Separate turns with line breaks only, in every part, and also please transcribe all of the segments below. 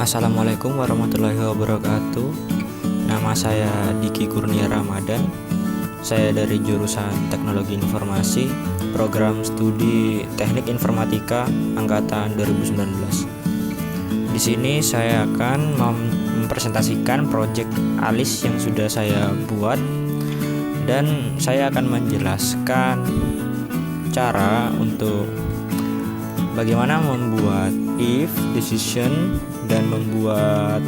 Assalamualaikum warahmatullahi wabarakatuh. Nama saya Diki Kurnia Ramadan. Saya dari jurusan Teknologi Informasi, Program Studi Teknik Informatika angkatan 2019. Di sini saya akan mempresentasikan proyek ALIS yang sudah saya buat, dan saya akan menjelaskan cara untuk bagaimana membuat if, decision, dan membuat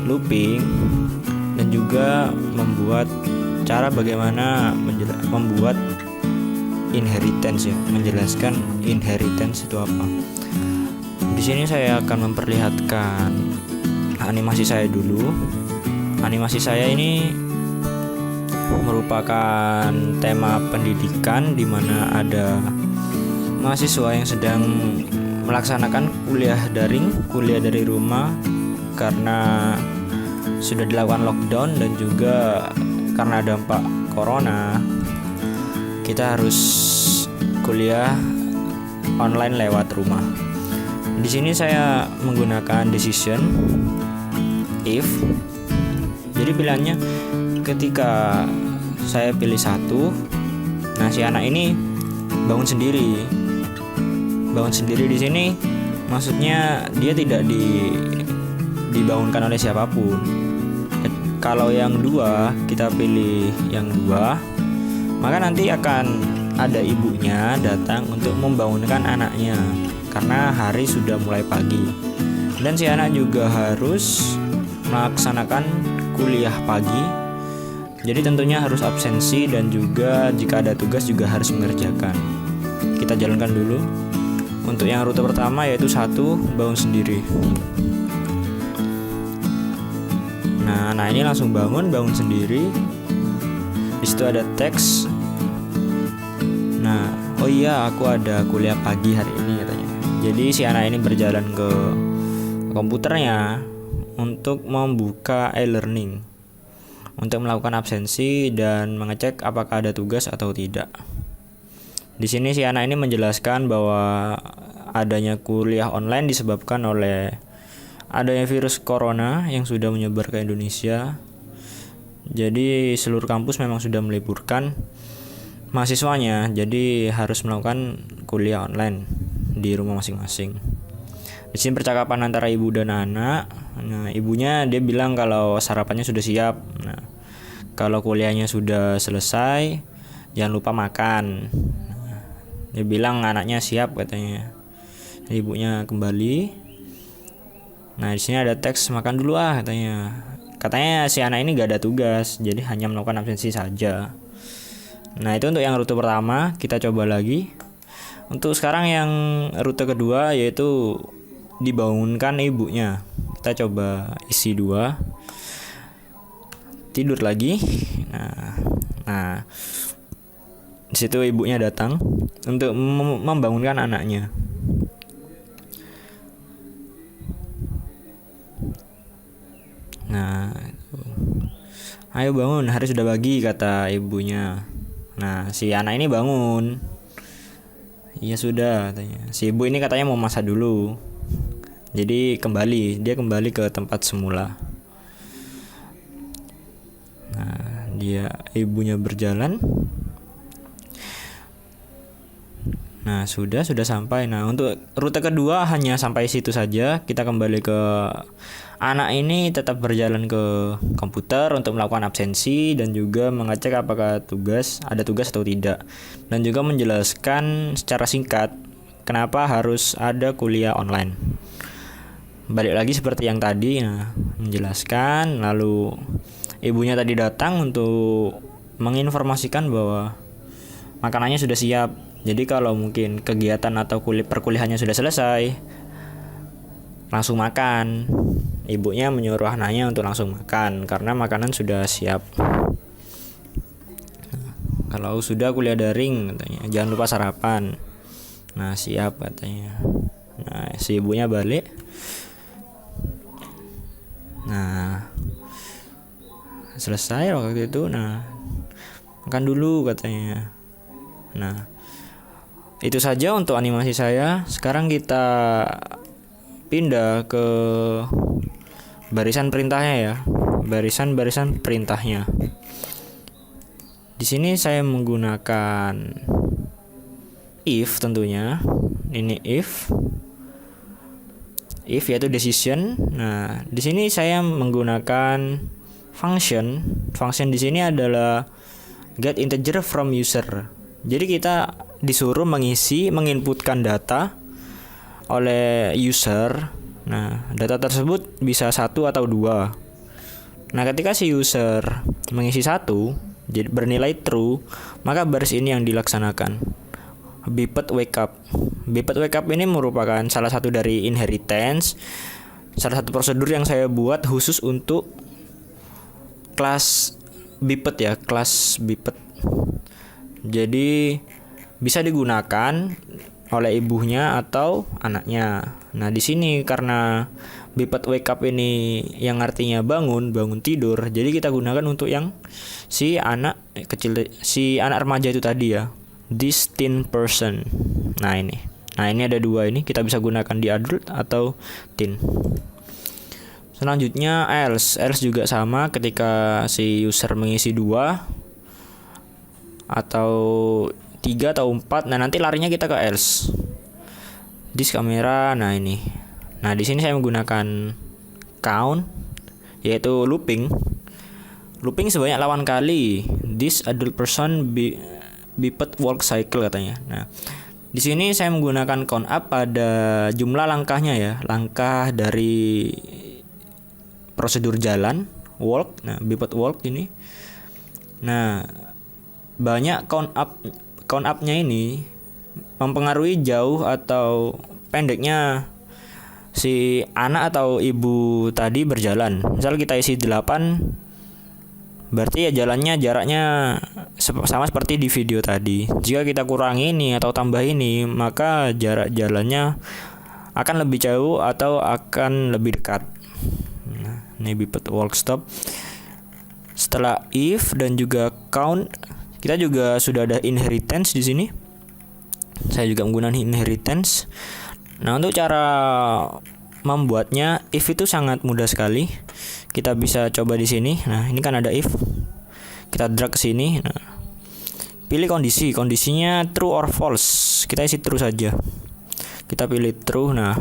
looping, dan juga membuat cara bagaimana membuat inheritance, menjelaskan inheritance itu apa. Di sini saya akan memperlihatkan animasi saya dulu. Animasi saya ini merupakan tema pendidikan, di mana ada mahasiswa yang sedang melaksanakan kuliah daring, kuliah dari rumah karena sudah dilakukan lockdown, dan juga karena dampak corona kita harus kuliah online lewat rumah. Di sini saya menggunakan decision if. Jadi pilihannya ketika saya pilih satu, nah si anak ini bangun sendiri di sini, maksudnya dia tidak dibangunkan oleh siapapun. Kalau yang dua, kita pilih yang dua, maka nanti akan ada ibunya datang untuk membangunkan anaknya karena hari sudah mulai pagi, dan si anak juga harus melaksanakan kuliah pagi. Jadi tentunya harus absensi, dan juga jika ada tugas juga harus mengerjakan. Kita jalankan dulu. Untuk yang rute pertama yaitu 1, bangun sendiri. Nah ini langsung bangun sendiri. Di situ ada teks. Nah, oh iya, aku ada kuliah pagi hari ini katanya. Jadi si anak ini berjalan ke komputernya untuk membuka e-learning, untuk melakukan absensi dan mengecek apakah ada tugas atau tidak. Di sini si anak ini menjelaskan bahwa adanya kuliah online disebabkan oleh adanya virus corona yang sudah menyebar ke Indonesia. Jadi seluruh kampus memang sudah meliburkan mahasiswanya, jadi harus melakukan kuliah online di rumah masing-masing. Di sini percakapan antara ibu dan anak. Nah, ibunya dia bilang kalau sarapannya sudah siap. Nah, kalau kuliahnya sudah selesai, jangan lupa makan. Dia bilang anaknya siap katanya. Ibunya kembali. Nah, di sini ada teks makan dulu katanya. Katanya si anak ini gak ada tugas, jadi hanya melakukan absensi saja. Nah, itu untuk yang rute pertama. Kita coba lagi. Untuk sekarang yang rute kedua yaitu dibangunkan ibunya. Kita coba isi 2. Tidur lagi. Nah, di situ ibunya datang untuk membangunkan anaknya. Nah, ayo bangun, hari sudah pagi, kata ibunya. Nah, si anak ini bangun. Iya sudah, katanya. Si ibu ini katanya mau masak dulu. Jadi dia kembali ke tempat semula. Nah, ibunya berjalan. Nah, sudah sampai. Nah, untuk rute kedua hanya sampai situ saja. Kita kembali ke anak ini, tetap berjalan ke komputer untuk melakukan absensi dan juga mengecek apakah ada tugas atau tidak. Dan juga menjelaskan secara singkat kenapa harus ada kuliah online. Balik lagi seperti yang tadi, menjelaskan, lalu ibunya tadi datang untuk menginformasikan bahwa makanannya sudah siap. Jadi kalau mungkin kegiatan atau perkuliahannya sudah selesai, langsung makan. Ibunya menyuruh anaknya untuk langsung makan karena makanan sudah siap. Kalau sudah kuliah daring, katanya, jangan lupa sarapan. Nah, siap katanya. Nah, si ibunya balik. Nah, selesai waktu itu. Nah, makan dulu katanya. Nah, itu saja untuk animasi saya. Sekarang kita pindah ke barisan perintahnya ya, barisan perintahnya. Di sini saya menggunakan if tentunya. Ini if yaitu decision. Nah, di sini saya menggunakan function. Function di sini adalah get integer from user. Jadi kita disuruh menginputkan data oleh user. Nah, data tersebut bisa 1 atau 2. Nah, ketika si user mengisi 1, jadi bernilai true, maka baris ini yang dilaksanakan. Biped wake up. Biped wake up ini merupakan salah satu dari inheritance, salah satu prosedur yang saya buat khusus untuk kelas biped ya, kelas biped. Jadi bisa digunakan oleh ibunya atau anaknya. Nah, di sini karena biped wake up ini yang artinya bangun tidur, jadi kita gunakan untuk yang si anak kecil, si anak remaja itu tadi ya. This teen person. Nah ini ada 2 ini, kita bisa gunakan di adult atau teen. Selanjutnya else juga sama, ketika si user mengisi 2 atau 3 atau 4, nah nanti larinya kita ke else. This kamera, nah ini. Nah di sini saya menggunakan count, yaitu looping sebanyak 8 kali. This adult person biped walk cycle katanya. Nah, di sini saya menggunakan count up pada jumlah langkahnya ya, langkah dari prosedur jalan walk. Nah, biped walk ini. Nah, banyak count up-nya ini mempengaruhi jauh atau pendeknya si anak atau ibu tadi berjalan. Misal kita isi 8, berarti ya jaraknya sama seperti di video tadi. Jika kita kurangi ini atau tambah ini, maka jarak jalannya akan lebih jauh atau akan lebih dekat. Nah, ini biped walk stop. Setelah if dan juga count, kita juga sudah ada inheritance di sini. Saya juga menggunakan inheritance. Nah, untuk cara membuatnya, if itu sangat mudah sekali. Kita bisa coba di sini. Nah, ini kan ada if. Kita drag ke sini. Nah, pilih kondisinya true or false. Kita isi true saja. Kita pilih true. Nah,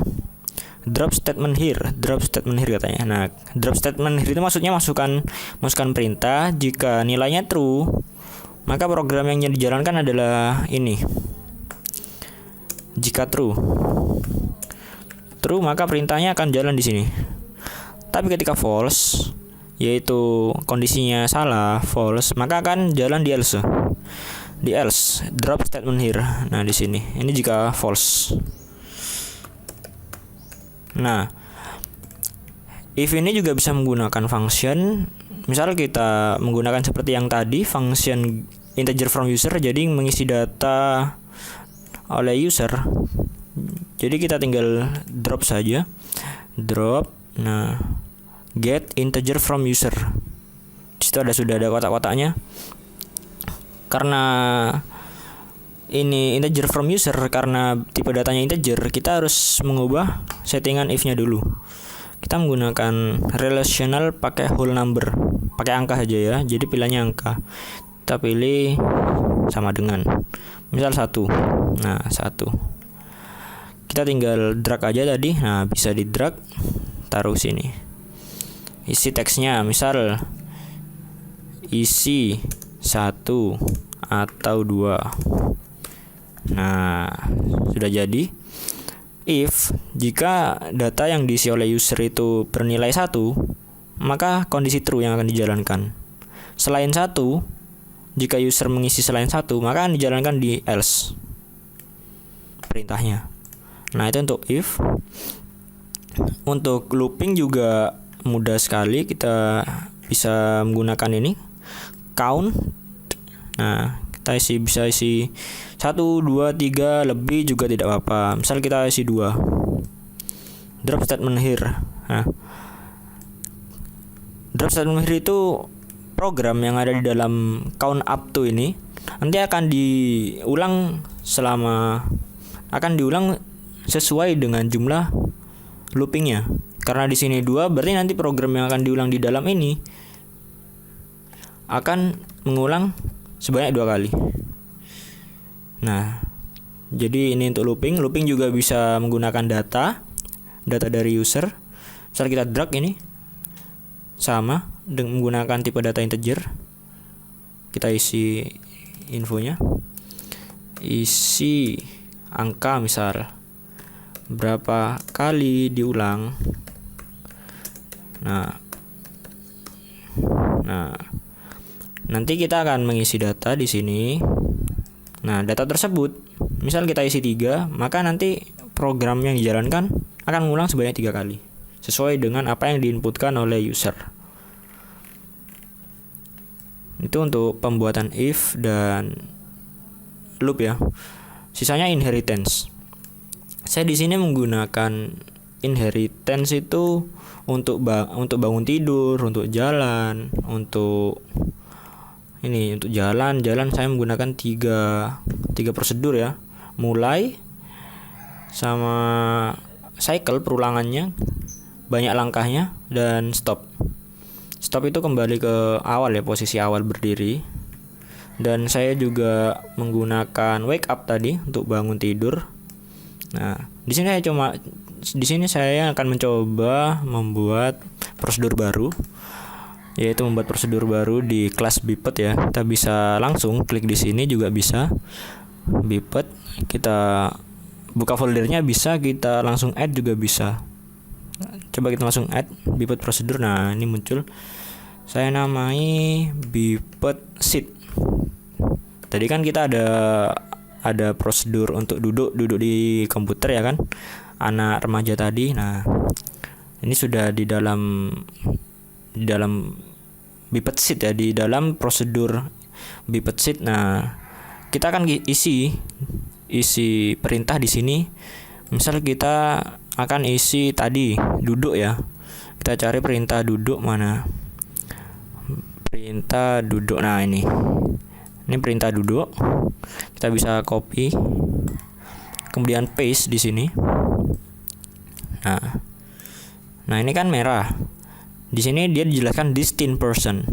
drop statement here katanya. Nah, drop statement here itu maksudnya masukkan perintah. Jika nilainya true, maka program yang dijalankan adalah ini. Jika true, maka perintahnya akan jalan di sini. Tapi ketika false, yaitu kondisinya salah, false, maka akan jalan di else. Drop statement here. Nah, di sini. Ini jika false. Nah, if ini juga bisa menggunakan function. Misal kita menggunakan seperti yang tadi, function integer from user, jadi mengisi data oleh user. Jadi kita tinggal drop saja. Drop. Nah, get integer from user. Di situ sudah ada kotak-kotaknya. Karena ini integer from user, karena tipe datanya integer, kita harus mengubah settingan if-nya dulu. Kita menggunakan relational pakai whole number, pakai angka saja ya. Jadi pilihannya angka. Kita pilih sama dengan misal 1. Nah, 1. Kita tinggal drag aja tadi. Nah, bisa di drag, taruh sini. Isi teksnya misal isi 1 atau 2. Nah, sudah jadi. If jika data yang diisi oleh user itu bernilai 1, maka kondisi true yang akan dijalankan. Selain 1, jika user mengisi selain 1, maka akan dijalankan di else perintahnya. Nah, itu untuk if. Untuk looping juga mudah sekali, kita bisa menggunakan ini count. Nah, kita bisa isi 1, 2, 3 lebih juga tidak apa-apa. Misal kita isi 2. Drop statement here. Nah, drop statement here itu program yang ada di dalam count up to ini nanti akan diulang sesuai dengan jumlah loopingnya. Karena di sini 2, berarti nanti program yang akan diulang di dalam ini akan mengulang sebanyak 2 kali. Nah, jadi ini untuk looping. Looping juga bisa menggunakan data dari user. Misal kita drag ini, sama dengan menggunakan tipe data integer. Kita isi infonya, isi angka misal berapa kali diulang. Nah, nanti kita akan mengisi data di sini. Nah, data tersebut misal kita isi 3, maka nanti program yang dijalankan akan mengulang sebanyak 3 kali sesuai dengan apa yang diinputkan oleh user. Itu untuk pembuatan if dan loop ya. Sisanya inheritance. Saya di sini menggunakan inheritance itu untuk bangun tidur, untuk jalan, untuk jalan saya menggunakan tiga prosedur ya. Mulai sama cycle perulangannya, banyak langkahnya, dan stop. Stop itu kembali ke awal ya, posisi awal berdiri. Dan saya juga menggunakan wake up tadi untuk bangun tidur. Nah, di sini saya akan mencoba membuat prosedur baru, yaitu membuat prosedur baru di kelas Biped ya. Kita bisa langsung klik di sini juga bisa. Biped, kita buka foldernya bisa, kita langsung add juga bisa. Coba kita langsung add Biped prosedur. Nah, ini muncul. Saya namai Biped Sit. Tadi kan kita ada prosedur untuk duduk di komputer ya kan, anak remaja tadi. Nah, ini sudah di dalam Biped Sit ya, di dalam prosedur Biped Sit. Nah, kita akan isi perintah di sini. Misal kita akan isi tadi duduk ya. Kita cari perintah duduk mana? Perintah duduk. Nah, ini perintah duduk. Kita bisa copy, kemudian paste di sini. Nah, ini kan merah. Di sini dia dijelaskan distinct person.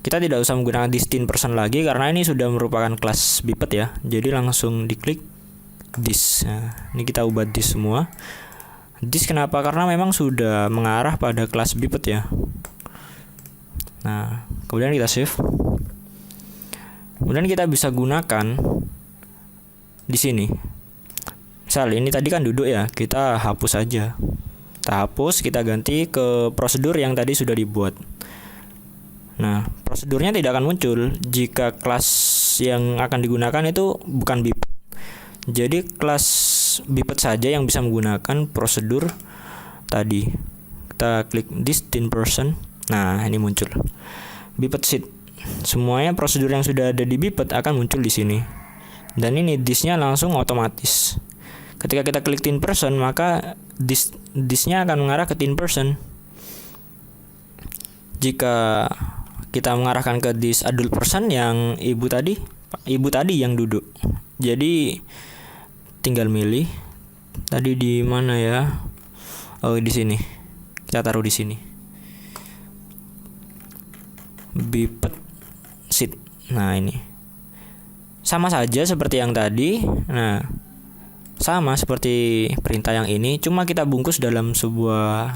Kita tidak usah menggunakan distinct person lagi karena ini sudah merupakan kelas Biped ya. Jadi langsung diklik this. Nah, ini kita ubah this semua. This kenapa? Karena memang sudah mengarah pada kelas Biped ya. Nah, kemudian kita save. Kemudian kita bisa gunakan di sini. Misal ini tadi kan duduk ya, kita hapus aja. Kita hapus, kita ganti ke prosedur yang tadi sudah dibuat. Nah, prosedurnya tidak akan muncul jika kelas yang akan digunakan itu bukan Biped. Jadi kelas Biped saja yang bisa menggunakan prosedur tadi. Kita klik distinct person. Nah, ini muncul Biped Sit. Semuanya prosedur yang sudah ada di Biped akan muncul di sini. Dan ini this-nya langsung otomatis. Ketika kita klik teen person, maka this-nya akan mengarah ke teen person. Jika kita mengarahkan ke this adult person yang ibu tadi yang duduk. Jadi tinggal milih tadi di mana ya? Oh, di sini. Kita taruh di sini. Biped Sit. Nah, ini sama saja seperti yang tadi. Nah, sama seperti perintah yang ini, cuma kita bungkus dalam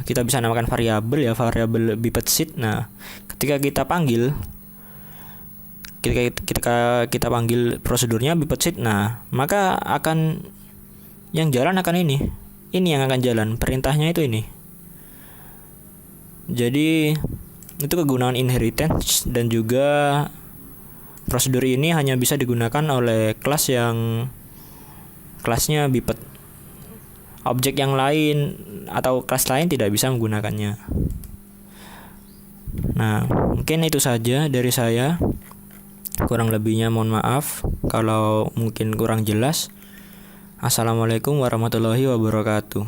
kita bisa namakan variabel ya, variabel Biped Sit. Nah, ketika kita panggil prosedurnya Biped Sit, nah maka yang jalan akan ini yang akan jalan, perintahnya itu ini. Jadi itu kegunaan inheritance, dan juga prosedur ini hanya bisa digunakan oleh kelas yang kelasnya Biped. Objek yang lain atau kelas lain tidak bisa menggunakannya. Nah, mungkin itu saja dari saya. Kurang lebihnya mohon maaf kalau mungkin kurang jelas. Assalamualaikum warahmatullahi wabarakatuh.